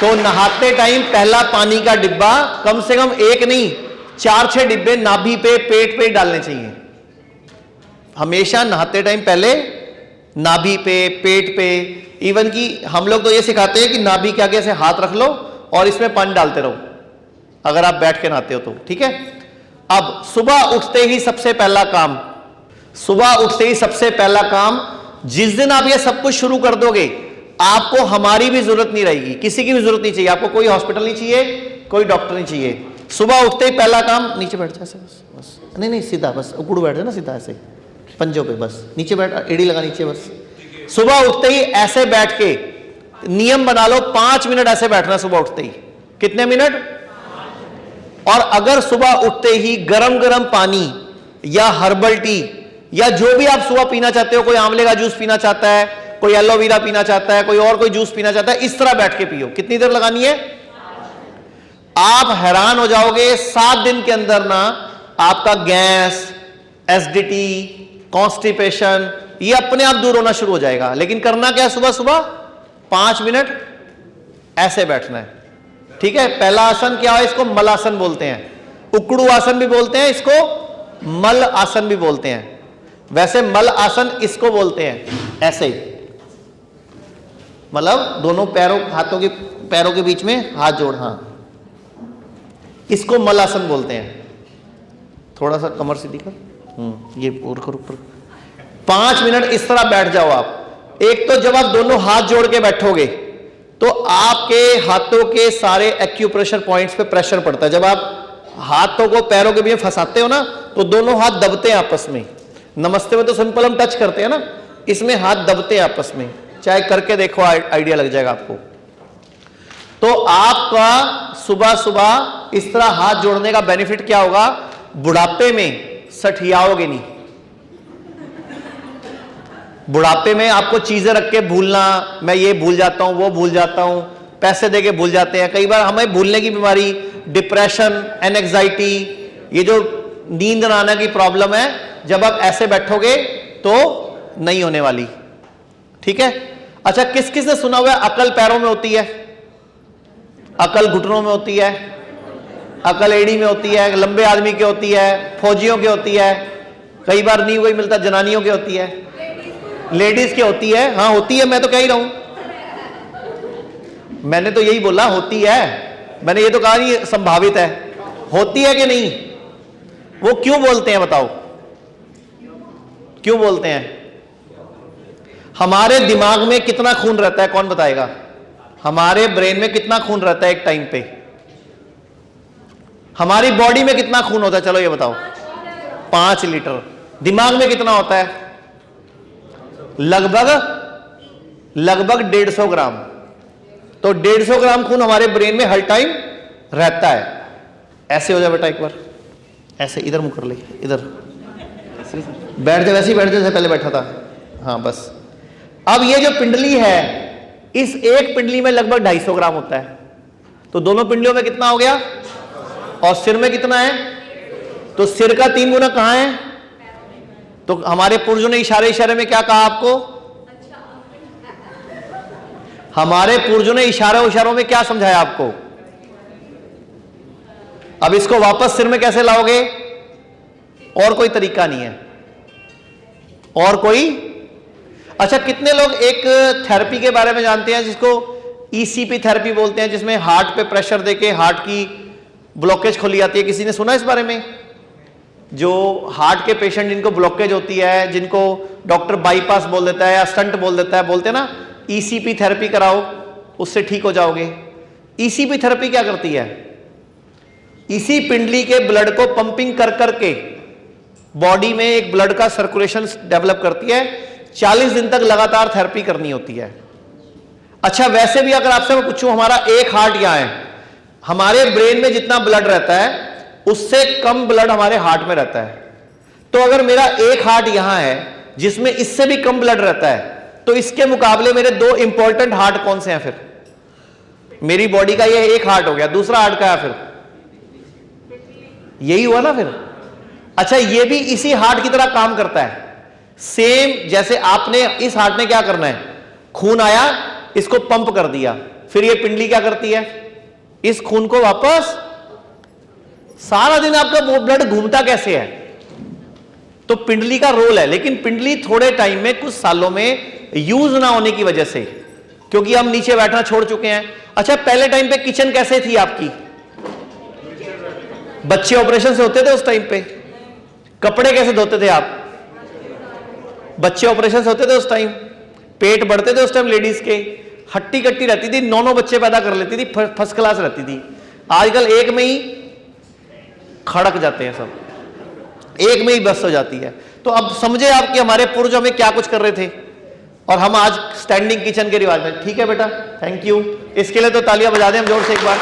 तो नहाते टाइम पहला पानी का डिब्बा कम से कम एक नहीं 4-6 डिब्बे नाभि पे, पेट पे डालने चाहिए। हमेशा नहाते टाइम पहले नाभि पे, पेट पे, इवन कि हम लोग तो ये सिखाते हैं कि नाभि के आगे ऐसे हाथ रख लो और इसमें पानी डालते रहो अगर आप बैठ के नहाते हो तो, ठीक है। अब सुबह उठते ही सबसे पहला काम, सुबह उठते ही सबसे पहला काम, जिस दिन आप ये सब कुछ शुरू कर दोगे आपको हमारी भी जरूरत नहीं रहेगी, किसी की भी जरूरत नहीं चाहिए, आपको कोई हॉस्पिटल नहीं चाहिए, कोई डॉक्टर नहीं चाहिए। सुबह उठते ही पहला काम, नीचे बैठ जा, बस नहीं सीधा, बस उकड़ू बैठ जा ना सीधा, ऐसे पंजों पे, बस नीचे बैठ, एड़ी लगा नीचे, बस सुबह उठते ही ऐसे बैठ के नियम बना लो 5 मिनट ऐसे बैठना सुबह उठते ही। कितने मिनट? और अगर सुबह उठते ही गरम गरम पानी या हर्बल टी या जो भी आप सुबह पीना चाहते हो, कोई आंवले का जूस पीना चाहता है, कोई एलोवेरा पीना चाहता है, कोई और कोई जूस पीना चाहता है, इस तरह बैठ के पियो। कितनी देर लगानी है? आप हैरान हो जाओगे 7 दिन के अंदर ना आपका गैस, एसिडिटी, कॉन्स्टिपेशन ये अपने आप दूर होना शुरू हो जाएगा। लेकिन करना क्या है? सुबह सुबह 5 मिनट ऐसे बैठना है, ठीक है। पहला आसन क्या है? इसको मलासन बोलते हैं, उकड़ू आसन भी बोलते हैं, इसको मल आसन भी बोलते हैं। वैसे मल आसन इसको बोलते हैं, ऐसे ही, मतलब दोनों पैरों, हाथों के पैरों के बीच में हाथ जोड़, हाँ, इसको मल आसन बोलते हैं। थोड़ा सा कमर सीधी कर, ये ऊपर 5 मिनट इस तरह बैठ जाओ आप। एक तो जब आप दोनों हाथ जोड़ के बैठोगे तो आपके हाथों के सारे एक्यूप्रेशर पॉइंट्स पे प्रेशर पड़ता है। जब आप हाथों को पैरों के बीच में फंसाते हो ना तो दोनों हाथ दबते हैं आपस में। नमस्ते में तो सिंपल हम टच करते हैं ना, इसमें हाथ दबते हैं आपस में। चाहे करके देखो, आइडिया लग जाएगा आपको। तो आपका सुबह सुबह इस तरह हाथ जोड़ने का बेनिफिट क्या होगा? बुढ़ापे में सठियाओगे नहीं। बुढ़ापे में आपको चीजें रख के भूलना, मैं ये भूल जाता हूं, वो भूल जाता हूं, पैसे देके भूल जाते हैं। कई बार हमें भूलने की बीमारी, डिप्रेशन, एंजाइटी, ये जो नींद न आने की प्रॉब्लम है, जब आप ऐसे बैठोगे तो नहीं होने वाली, ठीक है। अच्छा, किस किस ने सुना हुआ है अकल पैरों में होती है, अकल घुटनों में होती है, अकल एड़ी में होती है, लंबे आदमी की होती है, फौजियों की होती है, कई बार नहीं वही मिलता, जनानियों की होती है, लेडीज की होती है। हाँ होती है, मैं तो कह ही रहा हूं, मैंने तो यही बोला होती है, मैंने ये तो कहा नहीं संभावित है, होती है कि नहीं। वो क्यों बोलते हैं बताओ, क्यों बोलते हैं? हमारे दिमाग में कितना खून रहता है, कौन बताएगा? हमारे ब्रेन में कितना खून रहता है एक टाइम पे? हमारी बॉडी में कितना खून होता है, चलो ये बताओ? 5 लीटर। दिमाग में कितना होता है? लगभग 150 ग्राम। तो 150 ग्राम खून हमारे ब्रेन में हर टाइम रहता है। ऐसे हो जाए बेटा एक बार, ऐसे इधर मुंह कर ले, इधर बैठ जा, वैसे ही बैठ जा जैसे पहले बैठा था, हाँ बस। अब ये जो पिंडली है, इस एक पिंडली में लगभग 250 ग्राम होता है। तो दोनों पिंडलियों में कितना हो गया? और सिर में कितना है? तो सिर का 3 गुना कहां है? तो हमारे पुरुषों ने इशारे इशारे में क्या कहा आपको? हमारे पुरुषों ने इशारों में क्या समझाया आपको? अब इसको वापस सिर में कैसे लाओगे? और कोई तरीका नहीं है, और कोई? अच्छा, कितने लोग एक थेरेपी के बारे में जानते हैं जिसको ईसीपी थेरेपी बोलते हैं, जिसमें हार्ट पे प्रेशर देके हार्ट की ब्लॉकेज खोली जाती है? किसी ने सुना इस बारे में? जो हार्ट के पेशेंट जिनको ब्लॉकेज होती है, जिनको डॉक्टर बाईपास बोल देता है या स्टंट बोल देता है, बोलते हैं ना ईसीपी थेरेपी कराओ, उससे ठीक हो जाओगे। ईसीपी थेरेपी क्या करती है? इसी पिंडली के ब्लड को पंपिंग कर करके बॉडी में एक ब्लड का सर्कुलेशन डेवलप करती है। 40 दिन तक लगातार थेरेपी करनी होती है। अच्छा, वैसे भी अगर आपसे मैं पूछूं, हमारा एक हार्ट यहां है, हमारे ब्रेन में जितना ब्लड रहता है उससे कम ब्लड हमारे हार्ट में रहता है। तो अगर मेरा एक हार्ट यहां है जिसमें इससे भी कम ब्लड रहता है, तो इसके मुकाबले मेरे 2 इंपॉर्टेंट हार्ट कौन से हैं? फिर मेरी बॉडी का ये एक हार्ट हो गया, दूसरा हार्ट का है फिर यही हुआ ना फिर। अच्छा, ये भी इसी हार्ट की तरह काम करता है, सेम जैसे आपने इस हार्ट ने क्या करना है, खून आया, इसको पंप कर दिया, फिर ये पिंडली क्या करती है, इस खून को वापस, सारा दिन आपका ब्लड घूमता कैसे है, तो पिंडली का रोल है। लेकिन पिंडली थोड़े टाइम में, कुछ सालों में यूज ना होने की वजह से, क्योंकि हम नीचे बैठना छोड़ चुके हैं। अच्छा, पहले टाइम पे किचन कैसे थी आपकी, बच्चे ऑपरेशन से होते थे उस टाइम पे, कपड़े कैसे धोते थे आप, बच्चे ऑपरेशन से होते थे उस टाइम, पेट बढ़ते थे उस टाइम लेडीज के, हट्टी कट्टी रहती थी, 9 बच्चे पैदा कर लेती थी, फर्स्ट क्लास रहती थी। आजकल एक में ही खड़क जाते हैं सब, एक में ही बस हो जाती है। तो अब समझे आप कि हमारे पूर्वज में क्या कुछ कर रहे थे, और हम आज स्टैंडिंग किचन के रिवाज में। ठीक है बेटा, थैंक यू, इसके लिए तो तालियां बजा दें हम जोर से एक बार।